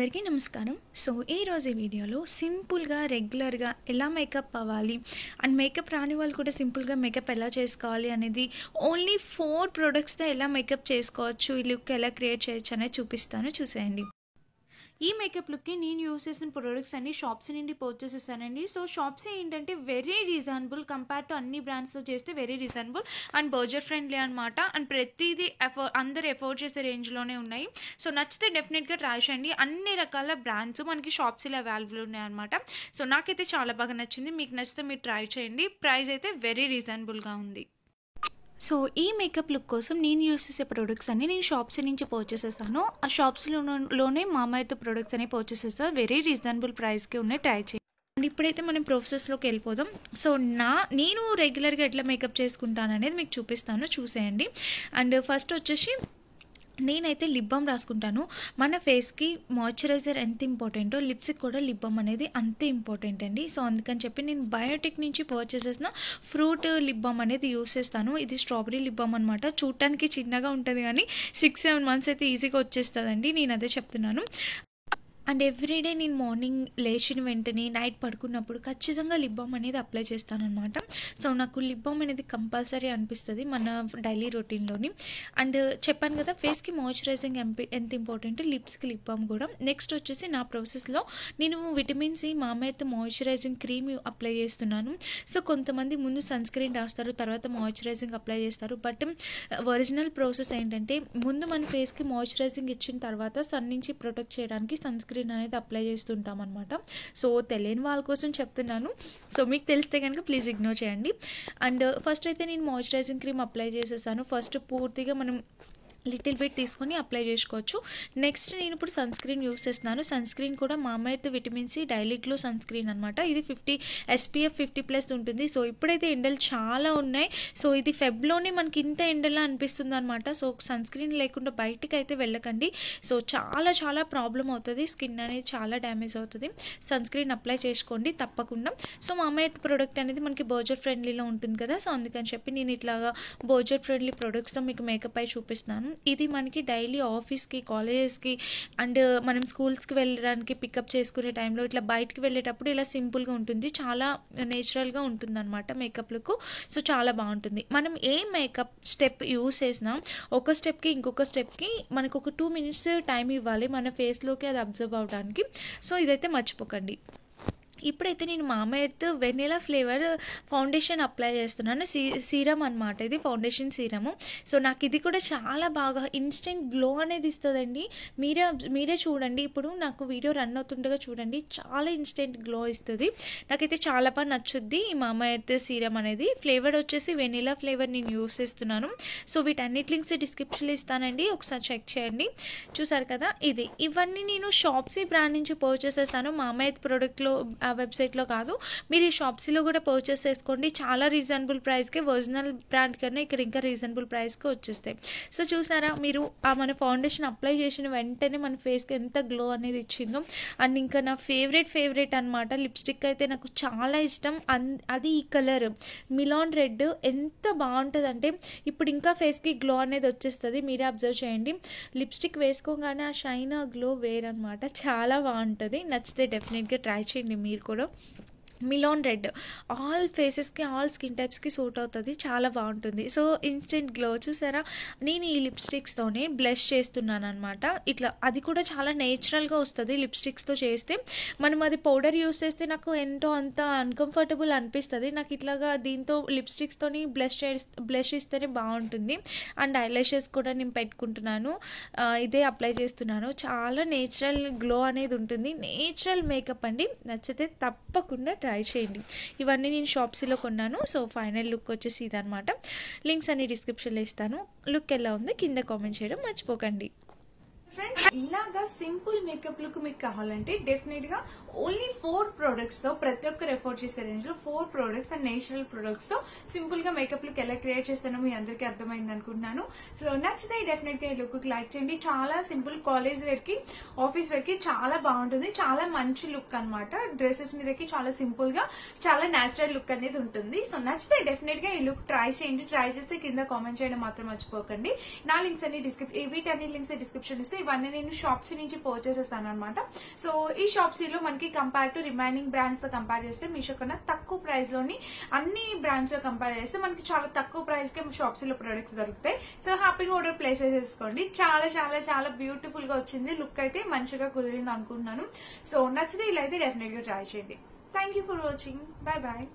అందరికీ నమస్కారం. సో ఈరోజు ఈ వీడియోలో సింపుల్గా రెగ్యులర్గా ఎలా మేకప్ అవ్వాలి అండ్ మేకప్ రాని వాళ్ళు కూడా సింపుల్గా మేకప్ ఎలా చేసుకోవాలి అనేది ఓన్లీ 4 ప్రొడక్ట్స్తో ఎలా మేకప్ చేసుకోవచ్చు, ఈ లుక్ ఎలా క్రియేట్ చేయొచ్చు అనేది చూపిస్తాను, చూసేయండి. ఈ మేకప్ లుక్కి నేను యూస్ చేసిన ప్రొడక్ట్స్ అన్ని షాప్సీ నుండి పర్చేస్ చేశానండి. సో షాప్సీ ఏంటంటే వెరీ రీజనబుల్ కంపేర్ టు అన్ని బ్రాండ్స్తో చేస్తే very reasonable and budget friendly అనమాట. అండ్ ప్రతిదీ అందరు ఎఫోర్డ్ చేసే రేంజ్లోనే ఉన్నాయి. సో నచ్చితే డెఫినెట్గా ట్రై చేయండి. అన్ని రకాల బ్రాండ్స్ మనకి షాప్సీలో అవైలబుల్ ఉన్నాయన్నమాట. సో నాకైతే చాలా బాగా నచ్చింది. మీకు నచ్చితే మీరు ట్రై చేయండి. ప్రైస్ అయితే వెరీ రీజనబుల్గా ఉంది. సో ఈ మేకప్ లుక్ కోసం నేను యూస్ చేసే ప్రొడక్ట్స్ అన్ని నేను షాప్సీ నుంచి పర్చేస్ చేస్తాను. ఆ షాప్స్లోనే మామయ్యతో ప్రొడక్ట్స్ అనేవి పర్చేస్ చేస్తాను. వెరీ రీజనబుల్ ప్రైస్కి ఉన్నాయి, ట్రై చేయండి. అండ్ ఇప్పుడైతే మనం ప్రాసెస్లోకి వెళ్ళిపోదాం. సో నేను రెగ్యులర్గా ఎట్లా మేకప్ చేసుకుంటాను అనేది మీకు చూపిస్తాను, చూసేయండి. అండ్ ఫస్ట్ వచ్చేసి నేనైతే లిప్ బామ్ రాసుకుంటాను. మన ఫేస్కి మాయిశ్చరైజర్ ఎంత ఇంపార్టెంటో లిప్స్కి కూడా లిప్ బామ్ అనేది అంతే ఇంపార్టెంట్ అండి. సో అందుకని చెప్పి నేను బయోటిక్ నుంచి పర్చేస్ చేసిన ఫ్రూట్ లిప్ బామ్ అనేది యూస్ చేస్తాను. ఇది స్ట్రాబెరీ లిప్ బామ్ అనమాట. చూడటానికి చిన్నగా ఉంటుంది కానీ 6-7 మంత్స్ అయితే ఈజీగా వచ్చేస్తుందండి. నేను అదే చెప్తున్నాను. అండ్ ఎవ్రీడే నేను మార్నింగ్ లేచిన వెంటనే నైట్ పడుకున్నప్పుడు ఖచ్చితంగా లిప్ బామ్ అనేది అప్లై చేస్తానమాట. సో నాకు లిప్ బామ్ అనేది కంపల్సరీ అనిపిస్తుంది మన డైలీ రొటీన్లోని. అండ్ చెప్పాను కదా ఫేస్కి మాయిశ్చరైజింగ్ ఎంత ఇంపార్టెంట్, లిప్స్కి లిప్ బామ్ కూడా. నెక్స్ట్ వచ్చేసి నా ప్రాసెస్లో నేను విటమిన్ సి మామయ్యతో మాయిశ్చరైజింగ్ క్రీమ్ అప్లై చేస్తున్నాను. సో కొంతమంది ముందు సన్ స్క్రీన్ రాస్తారు, తర్వాత మాయిశ్చరైజింగ్ అప్లై చేస్తారు. బట్ ఒరిజినల్ ప్రాసెస్ ఏంటంటే ముందు మన ఫేస్కి మాయిశ్చరైజింగ్ ఇచ్చిన తర్వాత సన్ నుంచి ప్రొటెక్ట్ చేయడానికి సన్ స్క్రీన్ అనేది అప్లై చేస్తుంటాం అనమాట. సో తెలియని వాళ్ళ కోసం చెప్తున్నాను. సో మీకు తెలిస్తే కనుక ప్లీజ్ ఇగ్నోర్ చేయండి. అండ్ ఫస్ట్ అయితే నేను మాయిశ్చరైజింగ్ క్రీమ్ అప్లై చేసేసాను. ఫస్ట్ పూర్తిగా మనం లిటిల్ బిట్ తీసుకొని అప్లై చేసుకోవచ్చు. నెక్స్ట్ నేను ఇప్పుడు సన్ స్క్రీన్ యూస్ చేస్తున్నాను. సన్ స్క్రీన్ కూడా Mamaearth vitamin C daily glow sunscreen అనమాట. ఇది SPF 50+ ఉంటుంది. సో ఇప్పుడైతే ఎండలు చాలా ఉన్నాయి. సో ఇది ఫెబ్లోనే మనకి ఇంత ఎండలా అనిపిస్తుంది అనమాట. సో సన్ స్క్రీన్ లేకుండా బయటికి అయితే వెళ్ళకండి. సో చాలా చాలా ప్రాబ్లం అవుతుంది, స్కిన్ అనేది చాలా డ్యామేజ్ అవుతుంది. సన్ స్క్రీన్ అప్లై చేసుకోండి తప్పకుండా. సో మామయ్యత్ ప్రోడక్ట్ అనేది మనకి బడ్జెట్ ఫ్రెండ్లీలో ఉంటుంది కదా. సో అందుకని చెప్పి నేను ఇట్లాగా బడ్జెట్ ఫ్రెండ్లీ ప్రొడక్ట్స్తో మీకు మేకప్ అయి చూపిస్తున్నాను. ఇది మనకి డైలీ ఆఫీస్కి, కాలేజెస్కి అండ్ మనం స్కూల్స్కి వెళ్ళడానికి పికప్ చేసుకునే టైంలో ఇట్లా బయటకు వెళ్ళేటప్పుడు ఇలా సింపుల్గా ఉంటుంది, చాలా నేచురల్గా ఉంటుంది అనమాట మేకప్ లుక్. సో చాలా బాగుంటుంది. మనం ఏ మేకప్ స్టెప్ యూస్ చేసినా ఒక స్టెప్కి ఇంకొక స్టెప్కి మనకు ఒక 2 minutes టైం ఇవ్వాలి మన ఫేస్లోకి అది అబ్జర్వ్ అవడానికి. సో ఇదైతే మర్చిపోకండి. ఇప్పుడైతే నేను మామయ్యత్ వెనిలా ఫ్లేవర్ ఫౌండేషన్ అప్లై చేస్తున్నాను. సీరం అనమాట, ఇది ఫౌండేషన్ సీరము. సో నాకు ఇది కూడా చాలా బాగా ఇన్స్టెంట్ గ్లో అనేది ఇస్తుందండి. మీరే చూడండి, ఇప్పుడు నాకు వీడియో రన్ అవుతుండగా చూడండి, చాలా ఇన్స్టెంట్ గ్లో ఇస్తుంది. నాకైతే చాలా బాగా నచ్చుద్ది ఈ మామయ్యత్ సీరం అనేది. ఫ్లేవర్ వచ్చేసి వెనిలా ఫ్లేవర్ నేను యూస్ చేస్తున్నాను. సో వీటన్నిటి లింక్స్ డిస్క్రిప్షన్లో ఇస్తానండి, ఒకసారి చెక్ చేయండి. చూసారు కదా, ఇవన్నీ నేను షాప్సీ బ్రాండ్ నుంచి పర్చేస్ చేస్తాను. మామయ్యత్ ప్రోడక్ట్లో వెబ్సైట్లో కాదు, మీరు ఈ షాప్సీలో కూడా పర్చేస్ చేసుకోండి. చాలా రీజనబుల్ ప్రైస్కి, ఒరిజినల్ బ్రాండ్ కన్నా ఇక్కడ ఇంకా రీజనబుల్ ప్రైస్కి వచ్చేస్తాయి. సో చూసారా, మీరు మన ఫౌండేషన్ అప్లై చేసిన వెంటనే మన ఫేస్కి ఎంత గ్లో అనేది ఇచ్చిందో. అండ్ ఇంకా నా ఫేవరెట్ అనమాట లిప్స్టిక్ అయితే నాకు చాలా ఇష్టం. అది ఈ కలర్ మిలాన్ రెడ్ ఎంత బాగుంటుందంటే ఇప్పుడు ఇంకా ఫేస్కి గ్లో అనేది వచ్చేస్తుంది. మీరే అబ్జర్వ్ చేయండి, లిప్స్టిక్ వేసుకోగానే ఆ షైన్, ఆ గ్లో వేరనమాట, చాలా బాగుంటుంది. నచ్చితే డెఫినెట్గా ట్రై చేయండి మీరు కూడా. మిలాన్ రెడ్ ఆల్ ఫేసెస్కి, ఆల్ స్కిన్ టైప్స్కి సూట్ అవుతుంది, చాలా బాగుంటుంది. సో ఇన్స్టెంట్ గ్లో చూసారా. నేను ఈ లిప్స్టిక్స్తోనే బ్లష్ చేస్తున్నాను అనమాట. ఇట్లా అది కూడా చాలా నేచురల్గా వస్తుంది లిప్స్టిక్స్తో చేస్తే. మనం అది పౌడర్ యూస్ చేస్తే ఎంతో అంత అన్కంఫర్టబుల్ అనిపిస్తుంది. నాకు ఇట్లాగా దీంతో లిప్స్టిక్స్తోని బ్లష్ ఇస్తేనే బాగుంటుంది. అండ్ ఐలాషెస్ కూడా నేను పెట్టుకుంటున్నాను, ఇదే అప్లై చేస్తున్నాను. చాలా నేచురల్ గ్లో అనేది ఉంటుంది. నేచురల్ మేకప్ అండి. నచ్చితే తప్పకుండా ట్రై చేయండి. ఇవన్నీ నేను షాప్సీలో కొన్నాను. సో ఫైనల్ లుక్ వచ్చేసి ఇదనమాట. లింక్స్ అన్ని డిస్క్రిప్షన్లో ఇస్తాను. లుక్ ఎలా ఉంది కింద కామెంట్ చేయడం మర్చిపోకండి. ఫ్రెండ్స్, ఇలాగా సింపుల్ మేకప్ లుక్ మీకు కావాలంటే డెఫినెట్గా ఓన్లీ 4 ప్రొడక్ట్స్తో, ప్రతి ఒక్కరు ఎఫోర్డ్ చేసే రేంజ్లో 4 ప్రొడక్ట్స్ అండ్ నేచురల్ ప్రొడక్ట్స్తో సింపుల్గా మేకప్ లుక్ ఎలా క్రియేట్ చేస్తానో మీ అందరికీ అర్థమైంది అనుకుంటున్నాను. సో నచ్చితే డెఫినెట్గా ఈ లుక్కి లైక్ చేయండి. చాలా సింపుల్, కాలేజ్ వేర్కి, ఆఫీస్ వేర్కి చాలా బాగుంటుంది. చాలా మంచి లుక్ అనమాట. డ్రెస్సెస్ మీదకి చాలా సింపుల్గా, చాలా న్యాచురల్ లుక్ అనేది ఉంటుంది. సో నచ్చితే డెఫినెట్గా ఈ లుక్ ట్రై చేయండి. ట్రై చేస్తే కింద కామెంట్ చేయడం మాత్రం మర్చిపోకండి. నా లింక్స్ అన్ని వీటన్ని లింక్స్ డిస్క్రిప్షన్ ఇస్తే ఇవన్నీ నేను షాప్సీ నుంచి పర్చేస్ చేస్తాను అనమాట. సో ఈ షాప్సీలో మనకి కంపేర్ టు రిమైనింగ్ బ్రాండ్స్ తో కంపేర్ చేస్తే మీషో కన్నా తక్కువ ప్రైస్ లోని అన్ని బ్రాండ్స్ లో కంపేర్ చేస్తే మనకి చాలా తక్కువ ప్రైస్ కి షాప్సీలో ప్రొడక్ట్స్ దొరుకుతాయి. సో హ్యాపీగా ఆర్డర్ ప్లేస్ చేసేసుకోండి. చాలా చాలా చాలా బ్యూటిఫుల్ గా వచ్చింది, లుక్ అయితే మంచిగా కుదిరింది అనుకుంటున్నాను. సో నచ్చితే ఇలా అయితే డెఫినెట్ గా ట్రై చేయండి. Thank you for watching. Bye bye.